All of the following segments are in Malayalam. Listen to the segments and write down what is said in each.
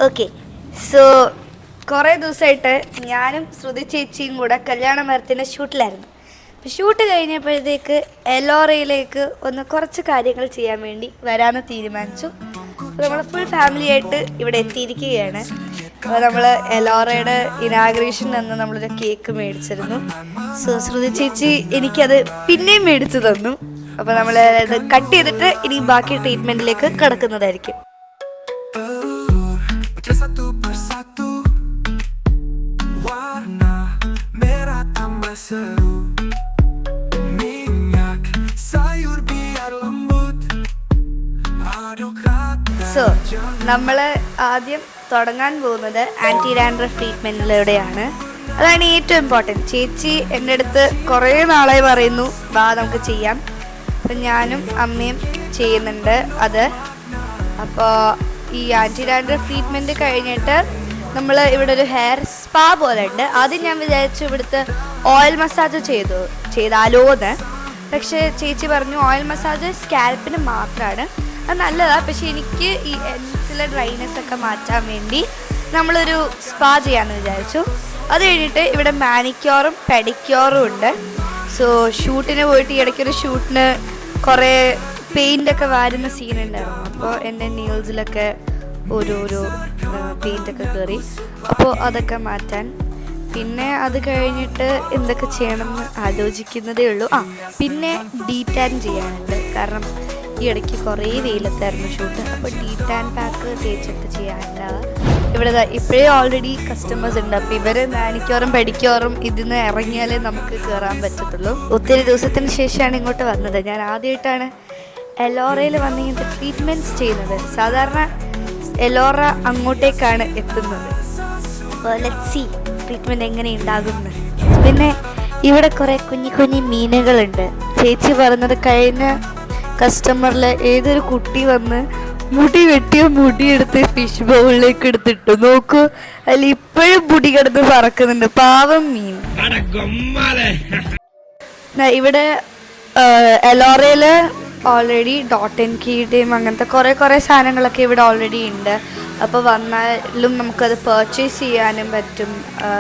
ഓക്കെ, സോ കുറേ ദിവസമായിട്ട് ഞാനും ശ്രുതി ചേച്ചിയും കൂടെ കല്യാണ മരത്തിൻ്റെ ഷൂട്ടിലായിരുന്നു. അപ്പോൾ ഷൂട്ട് കഴിഞ്ഞപ്പോഴത്തേക്ക് എലോറയിലേക്ക് ഒന്ന് കുറച്ച് കാര്യങ്ങൾ ചെയ്യാൻ വേണ്ടി വരാമെന്ന് തീരുമാനിച്ചു. അപ്പോൾ നമ്മൾ ഫുൾ ഫാമിലിയായിട്ട് ഇവിടെ എത്തിയിരിക്കുകയാണ്. അപ്പോൾ നമ്മൾ എലോറയുടെ ഇനാഗ്രേഷൻ എന്ന് നമ്മളൊരു കേക്ക് മേടിച്ചിരുന്നു. സോ ശ്രുതി ചേച്ചി എനിക്കത് പിന്നെയും മേടിച്ചു തന്നു. അപ്പോൾ നമ്മൾ ഇത് കട്ട് ചെയ്തിട്ട് ഇനി ബാക്കി ട്രീറ്റ്മെൻറ്റിലേക്ക് കിടക്കുന്നതായിരിക്കും. സോ നമ്മൾ ആദ്യം തുടങ്ങാൻ പോകുന്നത് ആൻറ്റി ഡാൻഡ്രഫ് ട്രീറ്റ്മെൻറ്റിലൂടെയാണ്. അതാണ് ഏറ്റവും ഇമ്പോർട്ടൻറ്റ്. ചേച്ചി എൻ്റെ അടുത്ത് കുറേ നാളായി പറയുന്നു, വാ നമുക്ക് ചെയ്യാം. അപ്പം ഞാനും അമ്മയും ചെയ്യുന്നുണ്ട് അത്. അപ്പോൾ ഈ ആൻറ്റി ഡാൻഡ്രഫ് ട്രീറ്റ്മെൻറ്റ് കഴിഞ്ഞിട്ട് നമ്മൾ ഇവിടെ ഒരു ഹെയർ സ്പാ പോലെ ഉണ്ട്. ആദ്യം ഞാൻ വിചാരിച്ചു ഇവിടുത്തെ ഓയിൽ മസാജ് ചെയ്താലോ എന്ന്. പക്ഷേ ചേച്ചി പറഞ്ഞു ഓയിൽ മസാജ് സ്കാൽപ്പിന് മാത്രമാണ്, അത് നല്ലതാണ്. പക്ഷേ എനിക്ക് ഈ എൻസിലെ ഡ്രൈനെസ് ഒക്കെ മാറ്റാൻ വേണ്ടി നമ്മളൊരു സ്പാ ചെയ്യാമെന്ന് വിചാരിച്ചു. അത് കഴിഞ്ഞിട്ട് ഇവിടെ മാനിക്യൂറും പെഡിക്യൂറും ഉണ്ട്. സോ ഷൂട്ടിന് പോയിട്ട് ഈ ഇടയ്ക്കൊരു ഷൂട്ടിന് കുറേ പെയിൻ്റൊക്കെ വാരുന്ന സീനുണ്ടായിരുന്നു. അപ്പോൾ എൻ്റെ നെയിൽസിലൊക്കെ ഓരോരോ പെയിൻ്റൊക്കെ കയറി. അപ്പോൾ അതൊക്കെ മാറ്റാൻ, പിന്നെ അത് കഴിഞ്ഞിട്ട് എന്തൊക്കെ ചെയ്യണമെന്ന് ആലോചിക്കുന്നതേ ഉള്ളൂ. പിന്നെ ഡീടാൻ ചെയ്യാനുണ്ട്. കാരണം ഈ ഇടയ്ക്ക് കുറേ വെയിലത്തായിരുന്നു ഷൂട്ട്. അപ്പോൾ ഡീടാൻ പാക്ക് തേച്ചിട്ട് ചെയ്യാനുണ്ടാവുക. ഇവിടെ ഇപ്പോഴേ ഓൾറെഡി കസ്റ്റമേഴ്സ് ഉണ്ട്. അപ്പോൾ ഇവർ മാനിക്യൂറും പെഡിക്യൂറും ഇതിന്ന് ഇറങ്ങിയാലേ നമുക്ക് കയറാൻ പറ്റത്തുള്ളൂ. ഒത്തിരി ദിവസത്തിന് ശേഷമാണ് ഇങ്ങോട്ട് വന്നത്. ഞാൻ ആദ്യമായിട്ടാണ് എലോറയിൽ വന്ന് ഇങ്ങനത്തെ ട്രീറ്റ്മെൻറ്റ്സ് ചെയ്യുന്നത്. സാധാരണ എലോറ അങ്ങോട്ടേക്കാണ് എത്തുന്നത്. അപ്പോൾ ലെറ്റ്സ് സീ ട്രീറ്റ്മെൻറ്റ് എങ്ങനെ ഉണ്ടാകുമെന്ന്. പിന്നെ ഇവിടെ കുറേ കുഞ്ഞി മീനുകളുണ്ട്. ചേച്ചി പറഞ്ഞത് കഴിഞ്ഞ കസ്റ്റമറിൽ ഏതൊരു കുട്ടി വന്ന് മുടി വെട്ടിയ മുടിയെടുത്ത് ഫിഷ് ബൗളിലേക്ക് എടുത്തിട്ടു. നോക്കൂ, അതിൽ ഇപ്പോഴും മുടി കിടന്ന് പറക്കുന്നുണ്ട്. പാവം മീൻ. ഇവിടെ എലോറയിൽ ഓൾറെഡി ഡോട്ട് ആൻഡ് കീയുടെയും അങ്ങനത്തെ കുറേ സാധനങ്ങളൊക്കെ ഇവിടെ ഓൾറെഡി ഉണ്ട്. അപ്പോൾ വന്നാലും നമുക്കത് പർച്ചേസ് ചെയ്യാനും പറ്റും,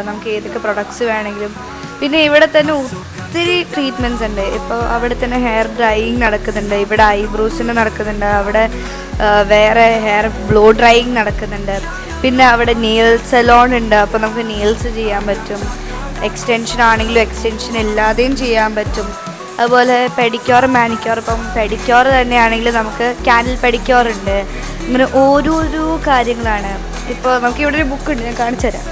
നമുക്ക് ഏതൊക്കെ പ്രൊഡക്ട്സ് വേണമെങ്കിലും. പിന്നെ ഇവിടെ തന്നെ ഒത്തിരി ട്രീറ്റ്മെൻറ്റ്സ് ഉണ്ട്. ഇപ്പോൾ അവിടെ തന്നെ ഹെയർ ഡ്രൈയിങ് നടക്കുന്നുണ്ട്, ഇവിടെ ഐബ്രോസിന് നടക്കുന്നുണ്ട്, അവിടെ വേറെ ഹെയർ ബ്ലോ ഡ്രൈയിങ് നടക്കുന്നുണ്ട്. പിന്നെ അവിടെ നെയിൽ സലോൺ ഉണ്ട്. അപ്പോൾ നമുക്ക് നെയിൽസ് ചെയ്യാൻ പറ്റും. എക്സ്റ്റൻഷൻ ആണെങ്കിലും എക്സ്റ്റൻഷൻ ഇല്ലാതെയും ചെയ്യാൻ പറ്റും. അതുപോലെ പെഡിക്യൂർ മാനിക്യൂർ. ഇപ്പം പെഡിക്യൂർ തന്നെയാണെങ്കിൽ നമുക്ക് ക്യാൻഡിൽ പെഡിക്യൂർ ഉണ്ട്. ഇങ്ങനെ ഓരോരോ കാര്യങ്ങളാണ്. ഇപ്പോൾ നമുക്കിവിടെ ഒരു ബുക്കുണ്ട്, ഞാൻ കാണിച്ചു തരാം.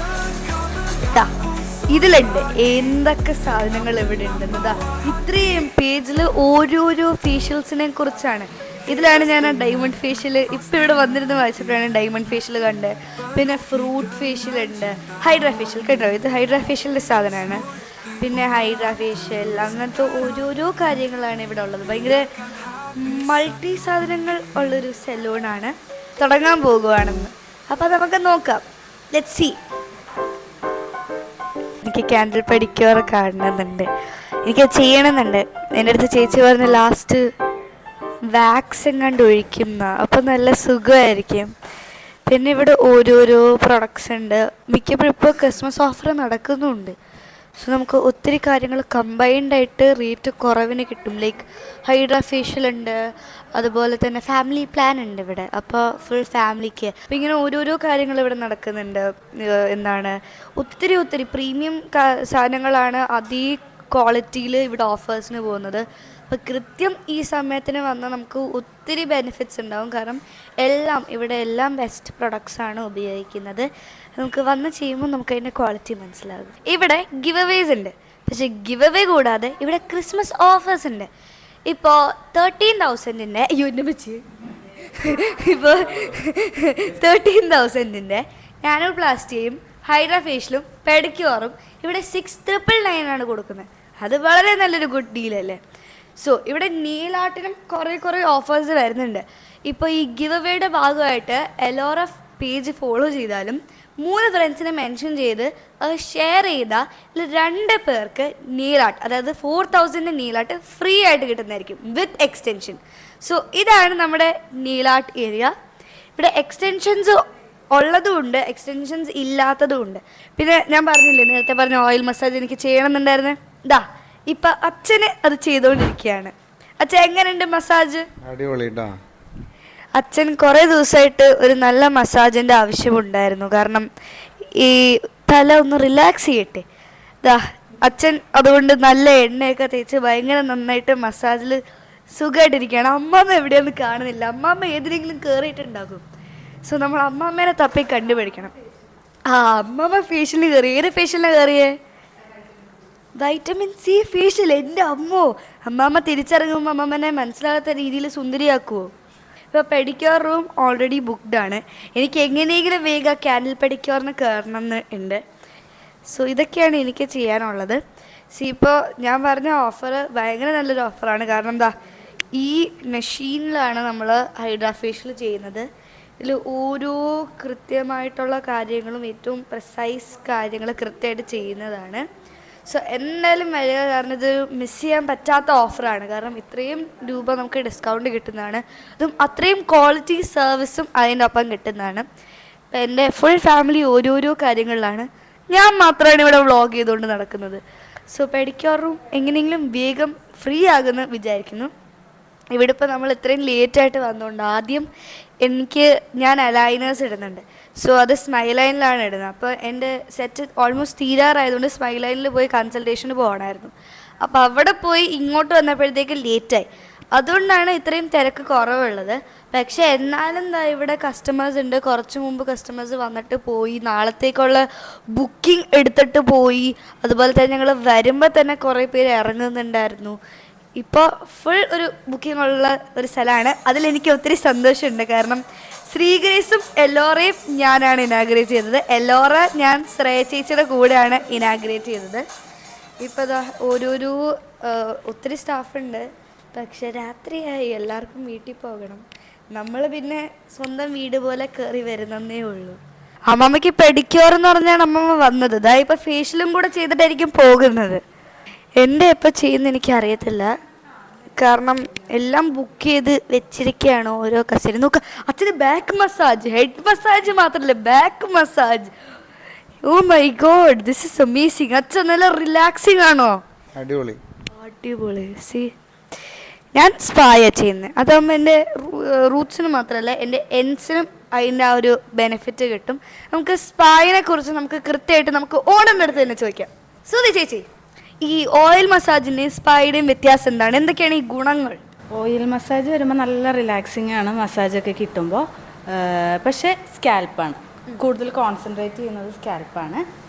ഇതിലുണ്ട് എന്തൊക്കെ സാധനങ്ങൾ ഇവിടെ ഉണ്ടെന്നതാ. ഇത്രയും പേജിൽ ഓരോരോ ഫേഷ്യൽസിനെ കുറിച്ചാണ്. ഇതിലാണ് ഞാൻ ആ ഡയമണ്ട് ഫേഷ്യൽ ഇപ്പോൾ ഇവിടെ വന്നിരുന്ന് വായിച്ചപ്പോഴാണ് ഡയമണ്ട് ഫേഷ്യൽ കണ്ടത്. പിന്നെ ഫ്രൂട്ട് ഫേഷ്യൽ ഉണ്ട്, ഹൈഡ്രാ ഫേഷ്യൽ കേട്ടോ. ഇത് ഹൈഡ്രാ ഫേഷ്യലിൻ്റെ സാധനമാണ്. പിന്നെ ഹൈഡ്രാ ഫേഷ്യൽ, അങ്ങനത്തെ ഓരോരോ കാര്യങ്ങളാണ് ഇവിടെ ഉള്ളത്. ഭയങ്കര മൾട്ടി സാധനങ്ങൾ ഉള്ളൊരു സലൂണാണ്. തുടങ്ങാൻ പോകുകയാണെന്ന്. അപ്പോൾ നമുക്ക് നോക്കാം. Let's see. എനിക്ക് ക്യാൻഡിൽ പെഡിക്യൂർ കാണണമെന്നുണ്ട്, എനിക്ക് ചെയ്യണമെന്നുണ്ട്. എൻ്റെ അടുത്ത് ചേച്ചി പറഞ്ഞ് ലാസ്റ്റ് വാക്സ് എങ്ങാണ്ട് ഒഴിക്കുന്ന, അപ്പോൾ നല്ല സുഖമായിരിക്കും. പിന്നെ ഇവിടെ ഓരോരോ പ്രൊഡക്ട്സ് ഉണ്ട്. മിക്കപ്പോഴും ഇപ്പോൾ ക്രിസ്മസ് ഓഫർ നടക്കുന്നുണ്ട്. സോ നമുക്ക് ഒത്തിരി കാര്യങ്ങൾ കമ്പൈൻഡായിട്ട് റേറ്റ് കുറവിന് കിട്ടും. ലൈക്ക് ഹൈഡ്രാ ഫേഷ്യൽ ഉണ്ട്, അതുപോലെ തന്നെ ഫാമിലി പ്ലാൻ ഉണ്ട് ഇവിടെ. അപ്പോൾ ഫുൾ ഫാമിലിക്ക് അപ്പോൾ ഇങ്ങനെ ഓരോരോ കാര്യങ്ങൾ ഇവിടെ നടക്കുന്നുണ്ട്. ഒത്തിരി പ്രീമിയം സാധനങ്ങളാണ് അതേ ക്വാളിറ്റിയിൽ ഇവിടെ ഓഫേഴ്സിന് പോകുന്നത്. അപ്പോൾ കൃത്യം ഈ സമയത്തിന് വന്നാൽ നമുക്ക് ഒത്തിരി ബെനിഫിറ്റ്സ് ഉണ്ടാവും. കാരണം ഇവിടെ എല്ലാം ബെസ്റ്റ് പ്രൊഡക്ട്സാണ് ഉപയോഗിക്കുന്നത്. നമുക്ക് വന്ന് ചെയ്യുമ്പോൾ നമുക്ക് അതിൻ്റെ ക്വാളിറ്റി മനസ്സിലാകും. ഇവിടെ ഗിവ് അവേസ് ഉണ്ട്. പക്ഷേ ഗിവ് അവേ കൂടാതെ ഇവിടെ ക്രിസ്മസ് ഓഫേഴ്സ് ഉണ്ട്. ഇപ്പോൾ 13,000-ൻ്റെ ഇപ്പോൾ 13,000-ൻ്റെ നാനോപ്ലാസ്റ്റിയും ഹൈഡ്രാ ഫേഷ്യലും പെഡിക്യൂറും ഇവിടെ 6,999 കൊടുക്കുന്നത്. അത് വളരെ നല്ലൊരു ഗുഡ് ഡീലല്ലേ. സോ ഇവിടെ നെയിൽ ആർട്ടിനും കുറേ ഓഫേഴ്സ് വരുന്നുണ്ട്. ഇപ്പോൾ ഈ ഗിവ് അവേയുടെ ഭാഗമായിട്ട് എലോറ പേജ് ഫോളോ ചെയ്താലും 3 ഫ്രണ്ട്സിനെ മെൻഷൻ ചെയ്ത് അത് ഷെയർ ചെയ്താൽ 2 പേർക്ക് നെയിൽ ആർട്ട്, അതായത് 4,000 നെയിൽ ആർട്ട് ഫ്രീ ആയിട്ട് കിട്ടുന്നതായിരിക്കും വിത്ത് എക്സ്റ്റൻഷൻ. സോ ഇതാണ് നമ്മുടെ നെയിൽ ആർട്ട് ഏരിയ. ഇവിടെ എക്സ്റ്റൻഷൻസ് ഉള്ളതുമുണ്ട്, എക്സ്റ്റൻഷൻസ് ഇല്ലാത്തതുമുണ്ട്. പിന്നെ ഞാൻ പറഞ്ഞില്ലേ നേരത്തെ പറഞ്ഞ ഓയിൽ മസാജ് എനിക്ക് ചെയ്യണമെന്നുണ്ടായിരുന്നേ, ഇതാ ഇപ്പം അച്ഛന് അത് ചെയ്തുകൊണ്ടിരിക്കുകയാണ്. അച്ഛൻ എങ്ങനെയുണ്ട് മസാജ്? അടിപൊളിട്ടാ. അച്ഛൻ കുറേ ദിവസമായിട്ട് ഒരു നല്ല മസാജിൻ്റെ ആവശ്യമുണ്ടായിരുന്നു. കാരണം ഈ തല ഒന്ന് റിലാക്സ് ചെയ്യട്ടെ. ഇതാ അച്ഛൻ അതുകൊണ്ട് നല്ല എണ്ണയൊക്കെ തേച്ച് ഭയങ്കര നന്നായിട്ട് മസാജിൽ സുഖമായിട്ടിരിക്കുകയാണ്. അമ്മാമ്മ എവിടെയൊന്നും കാണുന്നില്ല. അമ്മാമ്മ ഏതിനെങ്കിലും കയറിയിട്ടുണ്ടാകും. സോ നമ്മൾ അമ്മാമ്മേനെ തപ്പി കണ്ടുപിടിക്കണം. ആ അമ്മാമ്മ ഫേഷ്യലിന് കയറി. ഏത് ഫേഷ്യലിനാണ് കയറിയേ? Vitamin C facial. എൻ്റെ അമ്മോ, അമ്മാമ്മ തിരിച്ചിറങ്ങുമ്പോൾ അമ്മമ്മനെ മനസ്സിലാകാത്ത രീതിയിൽ സുന്ദരിയാക്കുമോ? ഇപ്പോൾ പെഡിക്യൂർ റൂം ഓൾറെഡി ബുക്ക്ഡ് ആണ്. എനിക്ക് എങ്ങനെയെങ്കിലും വേഗം ക്യാൻഡിൽ പെഡിക്യൂറിന് കയറണം എന്ന് ഉണ്ട്. സോ ഇതൊക്കെയാണ് എനിക്ക് ചെയ്യാനുള്ളത്. ഇപ്പോൾ ഞാൻ പറഞ്ഞ ഓഫർ ഭയങ്കര നല്ലൊരു ഓഫറാണ്. കാരണം എന്താ, ഈ മെഷീനിലാണ് നമ്മൾ ഹൈഡ്രാ ഫേഷ്യൽ ചെയ്യുന്നത്. ഇതിൽ ഓരോ കൃത്യമായിട്ടുള്ള കാര്യങ്ങളും ഏറ്റവും പ്രിസൈസ് കാര്യങ്ങൾ കൃത്യമായിട്ട് ചെയ്യുന്നതാണ്. സോ എന്തായാലും വരിക, കാരണം ഇത് മിസ് ചെയ്യാൻ പറ്റാത്ത ഓഫറാണ്. കാരണം ഇത്രയും രൂപ നമുക്ക് ഡിസ്കൗണ്ട് കിട്ടുന്നതാണ്. അതും അത്രയും ക്വാളിറ്റി സർവീസും അതിൻ്റെ ഒപ്പം കിട്ടുന്നതാണ്. അപ്പം എൻ്റെ ഫുൾ ഫാമിലി ഓരോരോ കാര്യങ്ങളിലാണ്. ഞാൻ മാത്രമാണ് ഇവിടെ വ്ളോഗ് ചെയ്തുകൊണ്ട് നടക്കുന്നത്. സോ പെഡിക്യൂർ റൂം എങ്ങനെയെങ്കിലും വേഗം ഫ്രീ ആകുമെന്ന് വിചാരിക്കുന്നു. ഇവിടെ ഇപ്പോൾ നമ്മൾ ഇത്രയും ലേറ്റായിട്ട് വന്നുകൊണ്ട് ആദ്യം ഞാൻ അലൈനേഴ്സ് ഇടുന്നുണ്ട്. സോ അത് സ്മൈൽ ലൈനിലാണ് ഇടുന്നത്. അപ്പോൾ എൻ്റെ സെറ്റ് ഓൾമോസ്റ്റ് തീരാറായതുകൊണ്ട് സ്മൈൽ ലൈനിൽ പോയി കൺസൾട്ടേഷന് പോകണമായിരുന്നു. അപ്പോൾ അവിടെ പോയി ഇങ്ങോട്ട് വന്നപ്പോഴത്തേക്ക് ലേറ്റായി. അതുകൊണ്ടാണ് ഇത്രയും തിരക്ക് കുറവുള്ളത്. പക്ഷേ എന്നാലും ഇവിടെ കസ്റ്റമേഴ്സ് ഉണ്ട്. കുറച്ച് മുമ്പ് കസ്റ്റമേഴ്സ് വന്നിട്ട് പോയി, നാളത്തേക്കുള്ള ബുക്കിംഗ് എടുത്തിട്ട് പോയി. അതുപോലെ തന്നെ ഞങ്ങൾ വരുമ്പോൾ തന്നെ കുറേ പേര് ഇറങ്ങുന്നുണ്ടായിരുന്നു. ഇപ്പോൾ ഫുൾ ഒരു ബുക്കിംഗ് ഉള്ള ഒരു സ്ഥലമാണ്. അതിലെനിക്ക് ഒത്തിരി സന്തോഷമുണ്ട്. കാരണം ശ്രീഗ്രേസും എല്ലോറയും ഞാനാണ് ഇനാഗ്രേറ്റ് ചെയ്തത്. എല്ലോറ ഞാൻ ശ്രേയ ചേച്ചിയുടെ കൂടെയാണ് ഇനാഗ്രേറ്റ് ചെയ്തത്. ഇപ്പോൾ ഇതാ ഓരോരോ ഒത്തിരി സ്റ്റാഫുണ്ട്. പക്ഷെ രാത്രിയായി, എല്ലാവർക്കും വീട്ടിൽ പോകണം. നമ്മൾ പിന്നെ സ്വന്തം വീട് പോലെ കയറി വരുന്നേ ഉള്ളൂ. അമ്മമ്മയ്ക്ക് പെഡിക്യൂർ എന്ന് പറഞ്ഞാണ് അമ്മമ്മ വന്നത്. ഇതാ ഇപ്പോൾ ഫേഷ്യലും കൂടെ ചെയ്തിട്ടായിരിക്കും പോകുന്നത്. എൻ്റെ എപ്പോൾ ചെയ്യുന്ന എനിക്കറിയത്തില്ല. കാരണം എല്ലാം ബുക്ക് ചെയ്ത് വെച്ചിരിക്കുകയാണ് ഓരോ കസ്റ്റഡി. നോക്കുക, അച്ഛന് ബാക്ക് മസാജ്, ഹെഡ് മസാജ് മാത്രമല്ല back massage. Oh my god, this is amazing. അച്ഛൻ നല്ല റിലാക്സിങ് ആണോ? അടിപൊളി അടിപൊളി. സി ഞാൻ സ്പായ ചെയ്യുന്നത്. അതാകുമ്പോൾ എൻ്റെ റൂട്ട്സിന് മാത്രമല്ല എൻ്റെ എൻസിനും അതിൻ്റെ ആ ഒരു ബെനിഫിറ്റ് കിട്ടും. നമുക്ക് സ്പായിനെ കുറിച്ച് നമുക്ക് കൃത്യമായിട്ട് നമുക്ക് ഓണറിൻ്റെ അടുത്ത് തന്നെ ചോദിക്കാം. സുധി ചേച്ചി, ഈ ഓയിൽ മസാജിൻ്റെയും സ്പായുടെയും വ്യത്യാസം എന്താണ്? എന്തൊക്കെയാണ് ഈ ഗുണങ്ങൾ? ഓയിൽ മസാജ് വരുമ്പോൾ നല്ല റിലാക്സിങ് ആണ് മസാജൊക്കെ കിട്ടുമ്പോൾ. പക്ഷേ സ്കാൽപ്പാണ് കൂടുതൽ കോൺസെൻട്രേറ്റ് ചെയ്യുന്നത്, സ്കാൽപ്പാണ്.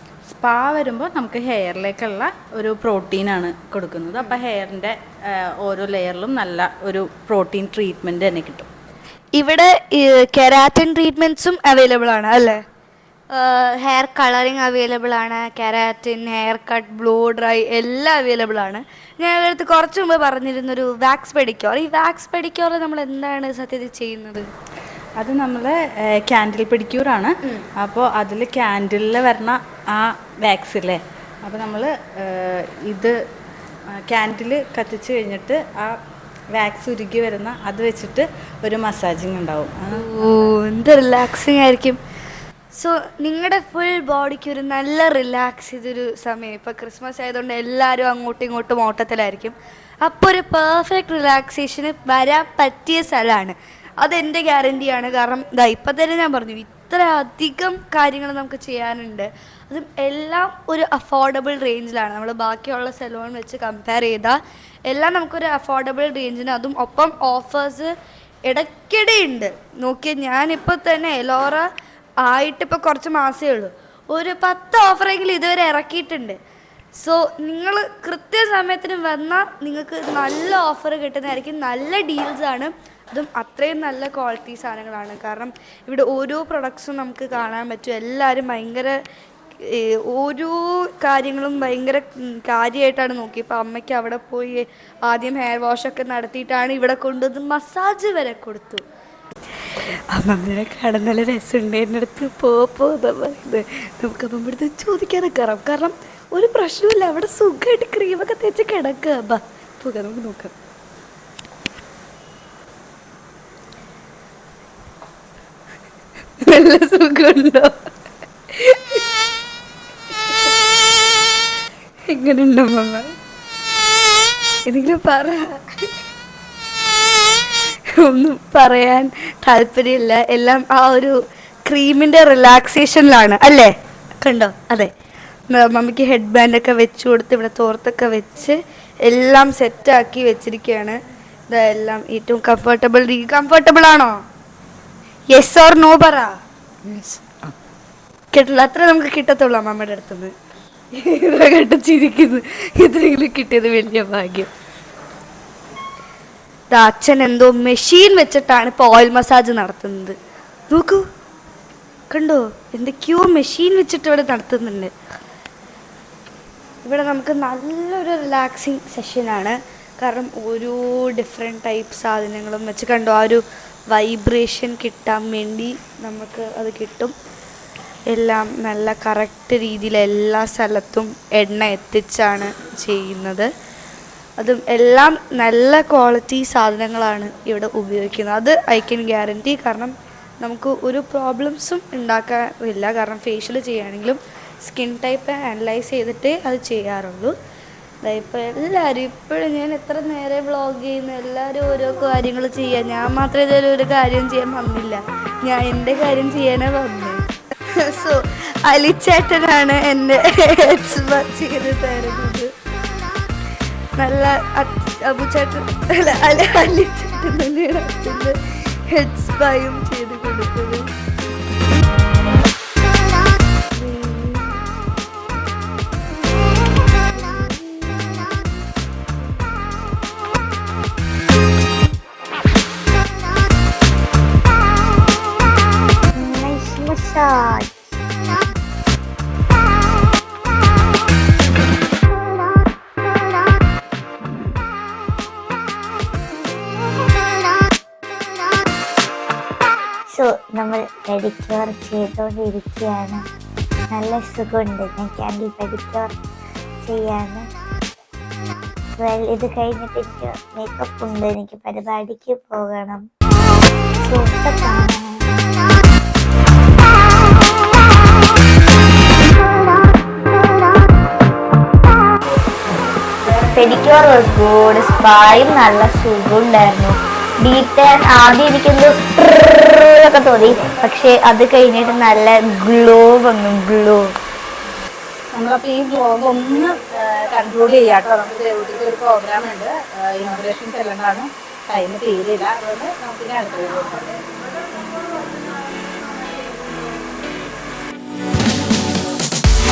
സ്പാ വരുമ്പോൾ നമുക്ക് ഹെയറിലേക്കുള്ള ഒരു പ്രോട്ടീനാണ് കൊടുക്കുന്നത്. അപ്പോൾ ഹെയറിൻ്റെ ഓരോ ലെയറിലും നല്ല ഒരു പ്രോട്ടീൻ ട്രീറ്റ്മെൻറ്റ് തന്നെ കിട്ടും. ഇവിടെ കെരാറ്റിൻ ട്രീറ്റ്മെൻറ്റ്സും അവൈലബിൾ ആണ് അല്ലേ? ഹെയർ കളറിങ് അവൈലബിൾ ആണ്, keratin, hair cut, blow dry എല്ലാം അവൈലബിൾ ആണ്. ഞാൻ അടുത്ത് കുറച്ച് മുമ്പ് പറഞ്ഞിരുന്നൊരു വാക്സ് പെഡിക്യൂർ. ഈ വാക്സ് പെഡിക്യൂർ നമ്മൾ എന്താണ് സത്യത്തിൽ ചെയ്യുന്നത്? അത് നമ്മൾ ക്യാൻഡിൽ പെഡിക്യൂറാണ്. അപ്പോൾ അതിൽ ക്യാൻഡിലിൽ വരുന്ന ആ വാക്സ് ഇല്ലേ, അപ്പോൾ നമ്മൾ ഇത് ക്യാൻഡിൽ കത്തിച്ച് കഴിഞ്ഞിട്ട് ആ വാക്സ് ഉരുകി വരുന്ന അത് വെച്ചിട്ട് ഒരു മസാജിങ് ഉണ്ടാവും. ഓ, എന്ത് റിലാക്സിങ് ആയിരിക്കും. സോ നിങ്ങളുടെ ഫുൾ ബോഡിക്ക് ഒരു നല്ല റിലാക്സ് ചെയ്തൊരു സമയം. ഇപ്പോൾ ക്രിസ്മസ് ആയതുകൊണ്ട് എല്ലാവരും അങ്ങോട്ടും ഇങ്ങോട്ടും ഓട്ടത്തിലായിരിക്കും. അപ്പോൾ ഒരു പെർഫെക്റ്റ് റിലാക്സേഷന് വരാൻ പറ്റിയ സ്ഥലമാണ്. അതെൻ്റെ ഗ്യാരണ്ടിയാണ്. കാരണം ഇപ്പം തന്നെ ഞാൻ പറഞ്ഞു, ഇത്ര അധികം കാര്യങ്ങൾ നമുക്ക് ചെയ്യാനുണ്ട്. അതും എല്ലാം ഒരു അഫോർഡബിൾ റേഞ്ചിലാണ്. നമ്മൾ ബാക്കിയുള്ള സലൂൺ വെച്ച് കമ്പയർ ചെയ്താൽ എല്ലാം നമുക്കൊരു അഫോർഡബിൾ റേഞ്ചിന്, അതും ഒപ്പം ഓഫേഴ്സ് ഇടയ്ക്കിടെ ഉണ്ട്. നോക്കിയാൽ ഞാനിപ്പോൾ തന്നെ എലോറ ആയിട്ടിപ്പോൾ കുറച്ച് മാസമേ ഉള്ളൂ, ഒരു 10 ഓഫറെങ്കിലും ഇതുവരെ ഇറക്കിയിട്ടുണ്ട്. സോ നിങ്ങൾ കൃത്യസമയത്തിന് വന്നാൽ നിങ്ങൾക്ക് നല്ല ഓഫർ കിട്ടുന്നതായിരിക്കും. നല്ല ഡീൽസാണ്, അതും അത്രയും നല്ല ക്വാളിറ്റി സാധനങ്ങളാണ്. കാരണം ഇവിടെ ഓരോ പ്രൊഡക്ട്സും നമുക്ക് കാണാൻ പറ്റും. എല്ലാവരും ഭയങ്കര ഓരോ കാര്യങ്ങളും ഭയങ്കര കാര്യമായിട്ടാണ് നോക്കി. ഇപ്പോൾ അമ്മയ്ക്ക് അവിടെ പോയി ആദ്യം ഹെയർ വാഷൊക്കെ നടത്തിയിട്ടാണ് ഇവിടെ കൊണ്ടുവന്ന് മസാജ് വരെ കൊടുത്തു. അമ്മമ്മേനെ കാണാൻ നല്ല രസമുണ്ട്. എൻ്റെ അടുത്ത് പോന്ന് പറയുന്നത് നമുക്ക് അമ്മമ്മ അടുത്ത് ചോദിക്കാനൊക്കെ അറിയാം. കാരണം ഒരു പ്രശ്നമില്ല, അവിടെ സുഖമായിട്ട് ക്രീമൊക്കെ തേച്ച് കിടക്കുക. പോകാം, നമുക്ക് നോക്കാം. നല്ല സുഖമുണ്ടോ? എങ്ങനെയുണ്ടോ മമ്മ? എന്തെങ്കിലും പറ. ഒന്നും പറയാൻ താല്പര്യമില്ല. എല്ലാം ആ ഒരു ക്രീമിൻ്റെ റിലാക്സേഷനിലാണ് അല്ലേ? കണ്ടോ? അതെ. മമ്മിക്ക് ഹെഡ് ബാൻഡൊക്കെ വെച്ച് കൊടുത്ത് ഇവിടെ തോർത്തൊക്കെ വെച്ച് എല്ലാം സെറ്റാക്കി വെച്ചിരിക്കുകയാണ്. ഇതെല്ലാം ഏറ്റവും കംഫർട്ടബിൾ ആണോ? യെസ് ഓർ നോ പറ. കേട്ടില്ല. അത്ര നമുക്ക് കിട്ടത്തുള്ളൂ അമ്മമ്മയുടെ അടുത്തുനിന്ന്. ഇത്ര കെട്ടിച്ചിരിക്കുന്നു. ഇത്രയെങ്കിലും കിട്ടിയത് വലിയ ഭാഗ്യം. അച്ഛൻ എന്തോ മെഷീൻ വെച്ചിട്ടാണ് ഇപ്പോൾ ഓയിൽ മസാജ് നടത്തുന്നത്. നോക്കൂ, കണ്ടോ? എന്തൊക്കെയോ മെഷീൻ വെച്ചിട്ട് ഇവിടെ നടത്തുന്നുണ്ട്. ഇവിടെ നമുക്ക് നല്ലൊരു റിലാക്സിങ് സെഷനാണ്. കാരണം ഓരോ ഡിഫറെൻറ്റ് ടൈപ്പ് സാധനങ്ങളും വെച്ച് കണ്ടോ, ആ ഒരു വൈബ്രേഷൻ കിട്ടാൻ വേണ്ടി നമുക്ക് അത് കിട്ടും. എല്ലാം നല്ല കറക്റ്റ് രീതിയിൽ എല്ലാ സ്ഥലത്തും എണ്ണ എത്തിച്ചാണ് ചെയ്യുന്നത്. അതും എല്ലാം നല്ല ക്വാളിറ്റി സാധനങ്ങളാണ് ഇവിടെ ഉപയോഗിക്കുന്നത്. അത് ഐ ക്യാൻ ഗ്യാരൻറ്റി. കാരണം നമുക്ക് ഒരു പ്രോബ്ലംസും ഉണ്ടാക്കാറില്ല. കാരണം ഫേഷ്യൽ ചെയ്യുകയാണെങ്കിലും സ്കിൻ ടൈപ്പ് അനലൈസ് ചെയ്തിട്ടേ അത് ചെയ്യാറുള്ളൂ. ഇപ്പോൾ എല്ലാവരും ഇപ്പോഴും ഞാൻ എത്ര നേരെ വ്ളോഗ് ചെയ്യുന്നു, എല്ലാവരും ഓരോ കാര്യങ്ങൾ ചെയ്യാൻ. ഞാൻ മാത്രമേ ഇതുവരെ ഒരു കാര്യം ചെയ്യാൻ വന്നില്ല. ഞാൻ എൻ്റെ കാര്യം ചെയ്യാനേ വന്നു. സോ അലിച്ചേട്ടനാണ് എൻ്റെ ഹെഡ്സ് ബാ ചെയ്ത് തരുന്നത്. നല്ല അബുചേട്ടൻ അലിച്ചേട്ടൻ തന്നെയാണ് അച്ഛൻ്റെ ഹെഡ്സ് ബായും ചെയ്ത് കൊടുത്തത്. നമ്മൾ പെഡിക്യൂർ ചെയ്തുകൊണ്ടിരിക്കുകയാണ്. നല്ല സുഖമുണ്ട്. ഞാൻ ക്യാൻഡിൽ പെഡിക്യൂർ ചെയ്യാണ്. ഇത് കഴിഞ്ഞിട്ട് എനിക്ക് മേക്കപ്പ് ഉണ്ട്. എനിക്ക് പരിപാടിക്ക് പോകണം. Pedicure was good. സ്പായും നല്ല സുഖമുണ്ടായിരുന്നു. ഡീറ്റെയിൽ ആദ്യം എനിക്കൊന്ന് ഒക്കെ തോന്നി, പക്ഷെ അത് കഴിഞ്ഞിട്ട് നല്ല ഗ്ലോ വന്നു. നമ്മളപ്പോൾ ഈ വ്ലോഗ് ഒന്ന് കൺക്ലൂഡ് ചെയ്യാട്ടോ. നമുക്ക് ദേവൂട്ടിക്ക് ഒരു പ്രോഗ്രാം ഉണ്ട്, ഇനോഗ്രേഷൻ ചെല്ലേണ്ടതാണ്. ടൈം തീരില്ല. അതുകൊണ്ട് നമുക്ക് അടുത്ത